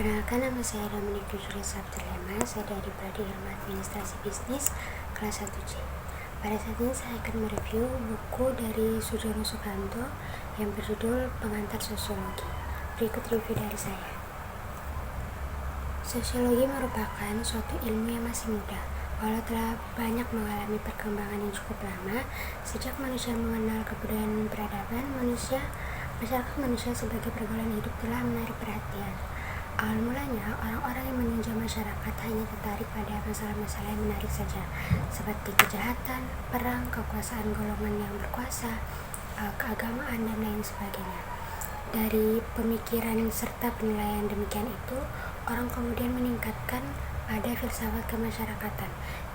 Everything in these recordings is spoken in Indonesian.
Perkenalkan, nama saya Dominic Julius Sabtelema. Saya dari Prodi Ilmu Administrasi Bisnis kelas 1C. Pada saat ini saya akan mereview buku dari Soejono Sukanto yang berjudul Pengantar Sosiologi. Berikut review dari saya. Sosiologi merupakan suatu ilmu yang masih muda. Walau telah banyak mengalami perkembangan yang cukup lama, sejak manusia mengenal kebudayaan dan peradaban, masyarakat manusia sebagai pergaulan hidup telah menarik perhatian. Awal mulanya, orang-orang yang meninjau masyarakat hanya tertarik pada masalah-masalah yang menarik saja, seperti kejahatan, perang, kekuasaan golongan yang berkuasa, keagamaan, dan lain sebagainya. Dari pemikiran serta penilaian demikian itu, orang kemudian meningkatkan pada filsafat kemasyarakatan,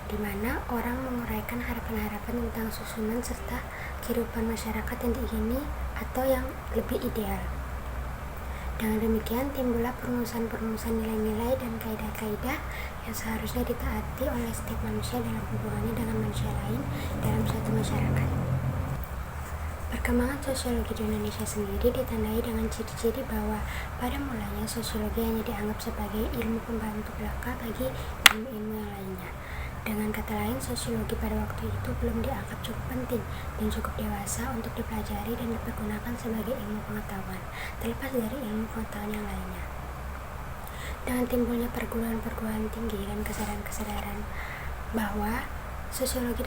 di mana orang menguraikan harapan-harapan tentang susunan serta kehidupan masyarakat yang diingini atau yang lebih ideal. Dengan demikian, timbullah perumusan-perumusan nilai-nilai dan kaidah-kaidah yang seharusnya ditaati oleh setiap manusia dalam hubungannya dengan manusia lain dalam suatu masyarakat. Perkembangan sosiologi di Indonesia sendiri ditandai dengan ciri-ciri bahwa pada mulanya sosiologi hanya dianggap sebagai ilmu pembantu belaka bagi ilmu-ilmu yang lainnya. Dengan kata lain, sosiologi pada waktu itu belum dianggap cukup penting dan cukup dewasa untuk dipelajari dan dipergunakan sebagai ilmu pengetahuan, terlepas dari ilmu pengetahuan yang lainnya. Dengan timbulnya perguruan-perguruan tinggi dan kesadaran-kesadaran bahwa sosiologi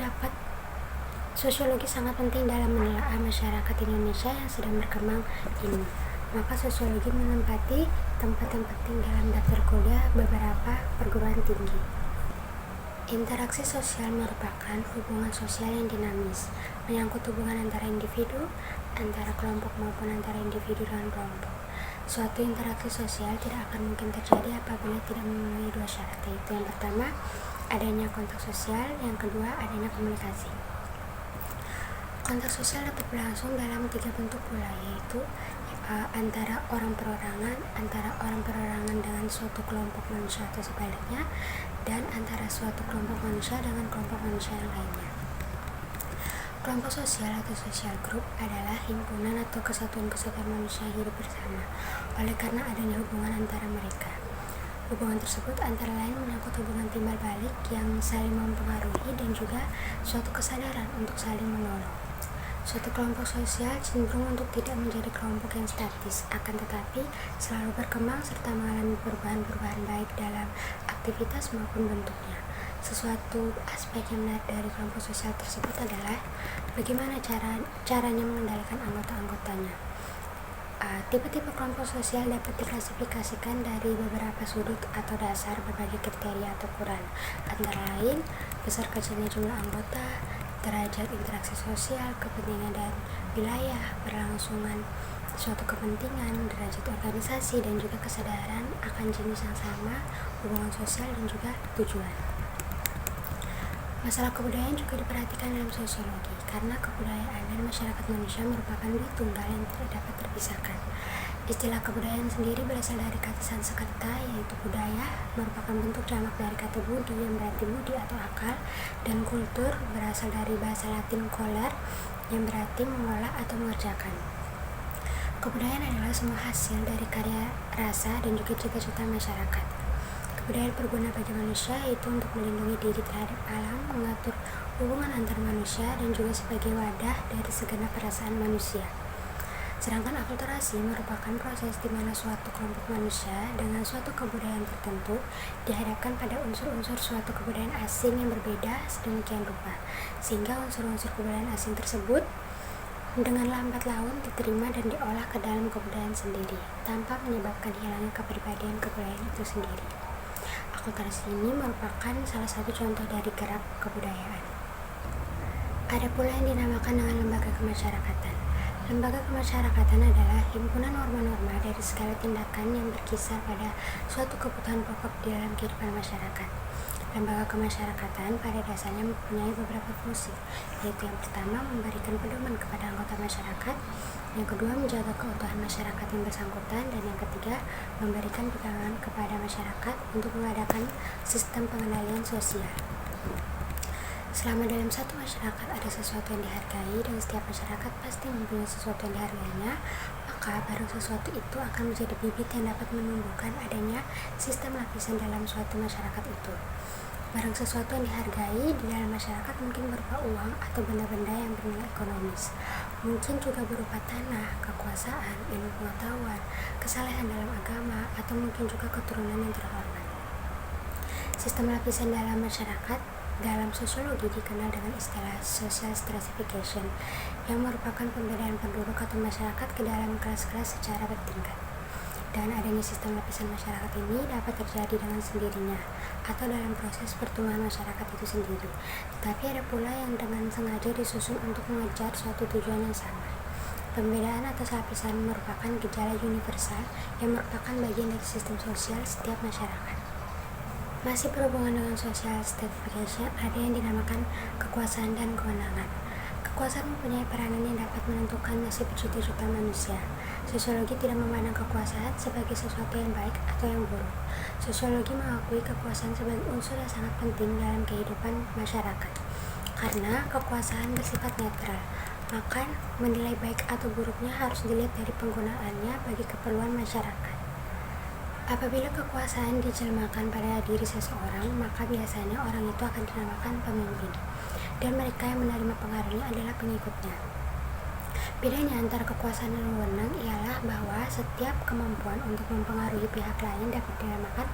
sangat penting dalam menelaah masyarakat Indonesia yang sedang berkembang ini, maka sosiologi menempati tempat yang penting dalam daftar kuliah beberapa perguruan tinggi. Interaksi sosial merupakan hubungan sosial yang dinamis, menyangkut hubungan antara individu, antara kelompok maupun antara individu dan kelompok. Suatu interaksi sosial tidak akan mungkin terjadi apabila tidak memenuhi dua syarat, yaitu yang pertama, adanya kontak sosial, yang kedua, adanya komunikasi. Kontak sosial dapat berlangsung dalam tiga bentuk pula, yaitu antara orang perorangan, antara orang perorangan dengan suatu kelompok manusia atau sebaliknya, dan antara suatu kelompok manusia dengan kelompok manusia yang lainnya. Kelompok sosial atau social group adalah himpunan atau kesatuan-kesatuan manusia yang hidup bersama, oleh karena adanya hubungan antara mereka. Hubungan tersebut antara lain menyangkut hubungan timbal balik yang saling mempengaruhi dan juga suatu kesadaran untuk saling menolong. Suatu kelompok sosial cenderung untuk tidak menjadi kelompok yang statis, akan tetapi selalu berkembang serta mengalami perubahan-perubahan baik dalam aktivitas maupun bentuknya. Sesuatu aspek yang menarik dari kelompok sosial tersebut adalah bagaimana caranya mengendalikan anggota-anggotanya. Tipe-tipe kelompok sosial dapat diklasifikasikan dari beberapa sudut atau dasar berbagai kriteria atau ukuran, antara lain besar kecilnya jumlah anggota, derajat interaksi sosial, kepentingan dan wilayah, berlangsungan suatu kepentingan, derajat organisasi, dan juga kesadaran akan jenis yang sama, hubungan sosial, dan juga tujuan. Masalah kebudayaan juga diperhatikan dalam sosiologi, karena kebudayaan dan masyarakat manusia merupakan dua tunggal yang tidak dapat terpisahkan. Istilah kebudayaan sendiri berasal dari kata Sanskerta, yaitu budaya, merupakan bentuk jamak dari kata budi yang berarti budi atau akal, dan kultur berasal dari bahasa Latin coller yang berarti mengolah atau mengerjakan. Kebudayaan adalah semua hasil dari karya rasa dan juga cita-cita masyarakat. Kebudayaan berguna bagi manusia, yaitu untuk melindungi diri terhadap alam, mengatur hubungan antar manusia, dan juga sebagai wadah dari segenap perasaan manusia. Sedangkan akulturasi merupakan proses di mana suatu kelompok manusia dengan suatu kebudayaan tertentu dihadapkan pada unsur-unsur suatu kebudayaan asing yang berbeda sedemikian rupa, sehingga unsur-unsur kebudayaan asing tersebut dengan lambat laun diterima dan diolah ke dalam kebudayaan sendiri, tanpa menyebabkan hilangnya kepribadian kebudayaan itu sendiri. Akulturasi ini merupakan salah satu contoh dari gerak kebudayaan. Ada pula yang dinamakan dengan lembaga kemasyarakatan. Lembaga kemasyarakatan adalah himpunan norma-norma dari segala tindakan yang berkisar pada suatu kebutuhan pokok di dalam kehidupan masyarakat. Lembaga kemasyarakatan pada dasarnya mempunyai beberapa fungsi, yaitu yang pertama memberikan pedoman kepada anggota masyarakat, yang kedua menjaga keutuhan masyarakat yang bersangkutan, dan yang ketiga memberikan pegangan kepada masyarakat untuk mengadakan sistem pengendalian sosial. Selama dalam satu masyarakat ada sesuatu yang dihargai dan setiap masyarakat pasti mempunyai sesuatu yang dihargainya, maka barang sesuatu itu akan menjadi bibit yang dapat menumbuhkan adanya sistem lapisan dalam suatu masyarakat itu. Barang sesuatu yang dihargai di dalam masyarakat mungkin berupa uang atau benda-benda yang bernilai ekonomis. Mungkin juga berupa tanah, kekuasaan, ilmu pengetahuan, kesalehan dalam agama, atau mungkin juga keturunan yang terhormat. Sistem lapisan dalam masyarakat dalam sosiologi dikenal dengan istilah social stratification, yang merupakan pembedaan penduduk atau masyarakat ke dalam kelas-kelas secara bertingkat. Dan adanya sistem lapisan masyarakat ini dapat terjadi dengan sendirinya atau dalam proses pertumbuhan masyarakat itu sendiri. Tetapi ada pula yang dengan sengaja disusun untuk mengejar suatu tujuan yang sama. Pembedaan atas lapisan merupakan gejala universal yang merupakan bagian dari sistem sosial setiap masyarakat. Masih berhubungan dengan social stratification, ada yang dinamakan kekuasaan dan kewenangan. Kekuasaan mempunyai peranan yang dapat menentukan nasib juta-juta manusia. Sosiologi tidak memandang kekuasaan sebagai sesuatu yang baik atau yang buruk. Sosiologi mengakui kekuasaan sebagai unsur yang sangat penting dalam kehidupan masyarakat. Karena kekuasaan bersifat netral, maka menilai baik atau buruknya harus dilihat dari penggunaannya bagi keperluan masyarakat. Apabila kekuasaan dijelmakan pada diri seseorang, maka biasanya orang itu akan dinamakan pemimpin, dan mereka yang menerima pengaruhnya adalah pengikutnya. Bedanya antara kekuasaan dan wewenang ialah bahwa setiap kemampuan untuk mempengaruhi pihak lain dapat dinamakan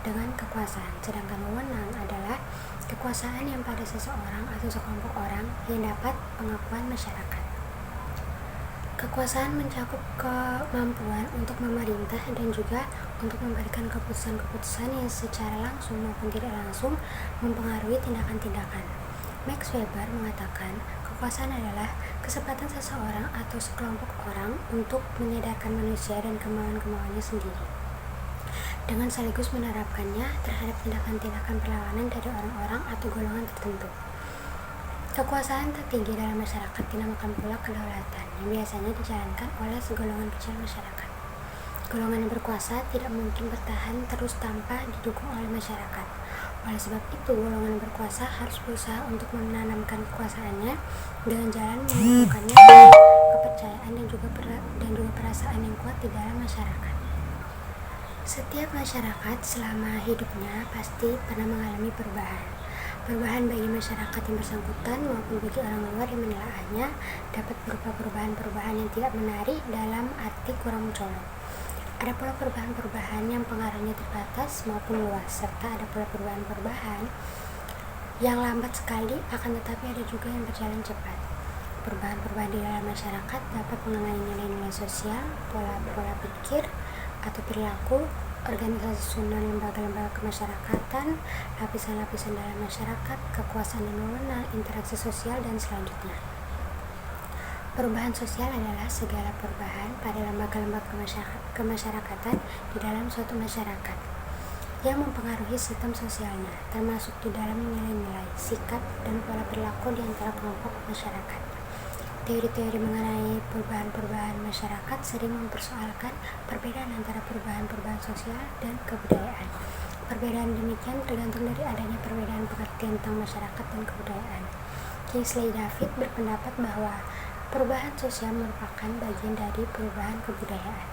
dengan kekuasaan, sedangkan wewenang adalah kekuasaan yang pada seseorang atau sekelompok orang yang dapat pengakuan masyarakat. Kekuasaan mencakup kemampuan untuk memerintah dan juga untuk memberikan keputusan-keputusan yang secara langsung maupun tidak langsung mempengaruhi tindakan-tindakan. Max Weber mengatakan, kekuasaan adalah kesempatan seseorang atau sekelompok orang untuk menyadarkan manusia dan kemauan-kemauannya sendiri, dengan sekaligus menerapkannya terhadap tindakan-tindakan perlawanan dari orang-orang atau golongan tertentu. Kekuasaan tertinggi dalam masyarakat dinamakan pula kedaulatan, yang biasanya dijalankan oleh segolongan kecil masyarakat. Golongan yang berkuasa tidak mungkin bertahan terus tanpa didukung oleh masyarakat. Oleh sebab itu, golongan yang berkuasa harus berusaha untuk menanamkan kekuasaannya dengan jalan menumbuhkannya kepercayaan dan juga perasaan yang kuat di dalam masyarakat. Setiap masyarakat selama hidupnya pasti pernah mengalami perubahan. Perubahan bagi masyarakat yang bersangkutan maupun bagi orang luar yang menelaahnya dapat berupa perubahan-perubahan yang tidak menarik dalam arti kurang mencolok. Ada pula perubahan-perubahan yang pengaruhnya terbatas maupun luas, serta ada pula perubahan-perubahan yang lambat sekali, akan tetapi ada juga yang berjalan cepat. Perubahan-perubahan di dalam masyarakat dapat mengenai nilai-nilai sosial, pola-pola pikir atau perilaku, organisasi susunan lembaga-lembaga kemasyarakatan, lapisan-lapisan dalam masyarakat, kekuasaan dan wewenang, interaksi sosial, dan selanjutnya. Perubahan sosial adalah segala perubahan pada lembaga-lembaga kemasyarakatan di dalam suatu masyarakat yang mempengaruhi sistem sosialnya, termasuk di dalam nilai-nilai, sikap, dan pola perilaku di antara kelompok masyarakat. Teori-teori mengenai perubahan-perubahan masyarakat sering mempersoalkan perbedaan antara perubahan-perubahan sosial dan kebudayaan. Perbedaan demikian tergantung dari adanya perbedaan pengertian tentang masyarakat dan kebudayaan. Kingsley David berpendapat bahwa perubahan sosial merupakan bagian dari perubahan kebudayaan.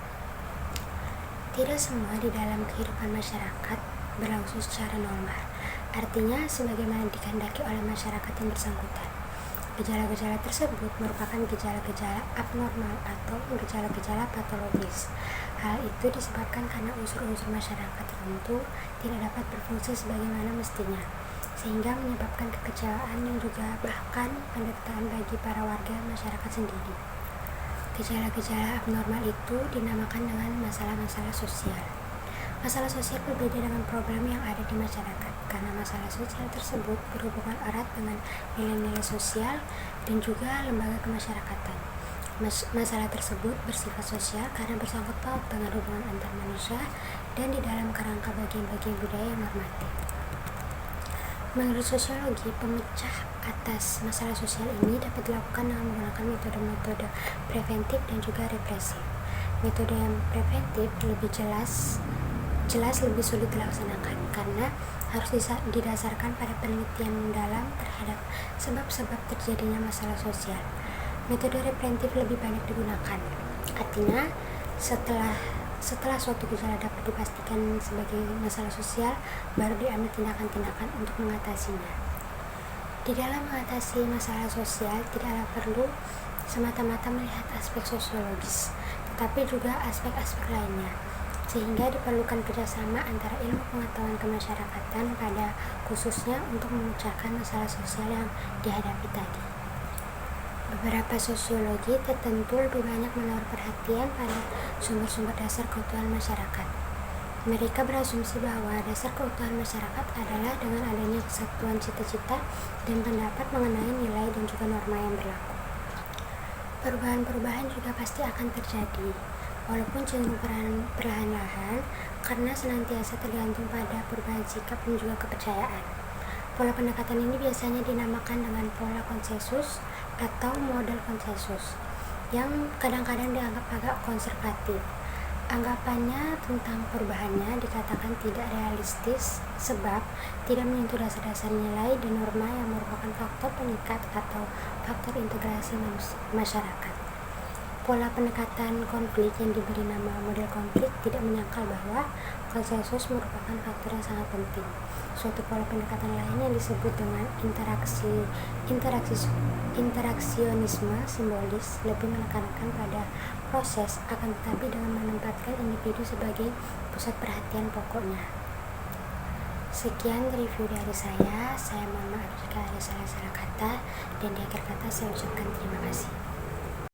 Tidak semua di dalam kehidupan masyarakat berlangsung secara normal, artinya sebagaimana dikehendaki oleh masyarakat yang bersangkutan. Gejala-gejala tersebut merupakan gejala-gejala abnormal atau gejala-gejala patologis. Hal itu disebabkan karena unsur-unsur masyarakat tertentu tidak dapat berfungsi sebagaimana mestinya, sehingga menyebabkan kekecewaan yang juga bahkan penderitaan bagi para warga masyarakat sendiri. Gejala-gejala abnormal itu dinamakan dengan masalah-masalah sosial. Masalah sosial berbeda dengan problem yang ada di masyarakat, karena masalah sosial tersebut berhubungan erat dengan nilai-nilai sosial dan juga lembaga kemasyarakatan. Masalah tersebut bersifat sosial karena bersangkut paut dengan hubungan antar manusia dan di dalam kerangka bagian-bagian budaya yang normatif. Menurut sosiologi, pemecah atas masalah sosial ini dapat dilakukan dengan menggunakan metode-metode preventif dan juga represif. Metode yang preventif lebih jelas jelas lebih sulit dilaksanakan karena harus didasarkan pada penelitian mendalam terhadap sebab-sebab terjadinya masalah sosial. Metode preventif lebih banyak digunakan. Artinya, setelah suatu gejala dapat dipastikan sebagai masalah sosial, baru diambil tindakan-tindakan untuk mengatasinya. Di dalam mengatasi masalah sosial, tidaklah perlu semata-mata melihat aspek sosiologis, tetapi juga aspek-aspek lainnya, sehingga diperlukan kerjasama antara ilmu pengetahuan kemasyarakatan pada khususnya untuk memecahkan masalah sosial yang dihadapi tadi. Beberapa sosiologi tertentu lebih banyak menaruh perhatian pada sumber-sumber dasar keutuhan masyarakat. Mereka berasumsi bahwa dasar keutuhan masyarakat adalah dengan adanya kesatuan cita-cita dan pendapat mengenai nilai dan juga norma yang berlaku. Perubahan-perubahan juga pasti akan terjadi, walaupun cenderung perlahan-lahan karena senantiasa tergantung pada perubahan sikap dan juga kepercayaan. Pola pendekatan ini biasanya dinamakan dengan pola konsensus atau model konsensus, yang kadang-kadang dianggap agak konservatif. Anggapannya tentang perubahannya dikatakan tidak realistis sebab tidak menyentuh dasar-dasar nilai dan norma yang merupakan faktor pengikat atau faktor integrasi masyarakat. Pola pendekatan konflik yang diberi nama model konflik tidak menyangkal bahwa konsensus merupakan faktor yang sangat penting. Suatu pola pendekatan lain yang disebut dengan interaksionisme simbolis lebih menekankan pada proses, akan tetapi dengan menempatkan individu sebagai pusat perhatian pokoknya. Sekian review dari saya mohon maaf jika ada salah-salah kata, dan di akhir kata saya ucapkan terima kasih.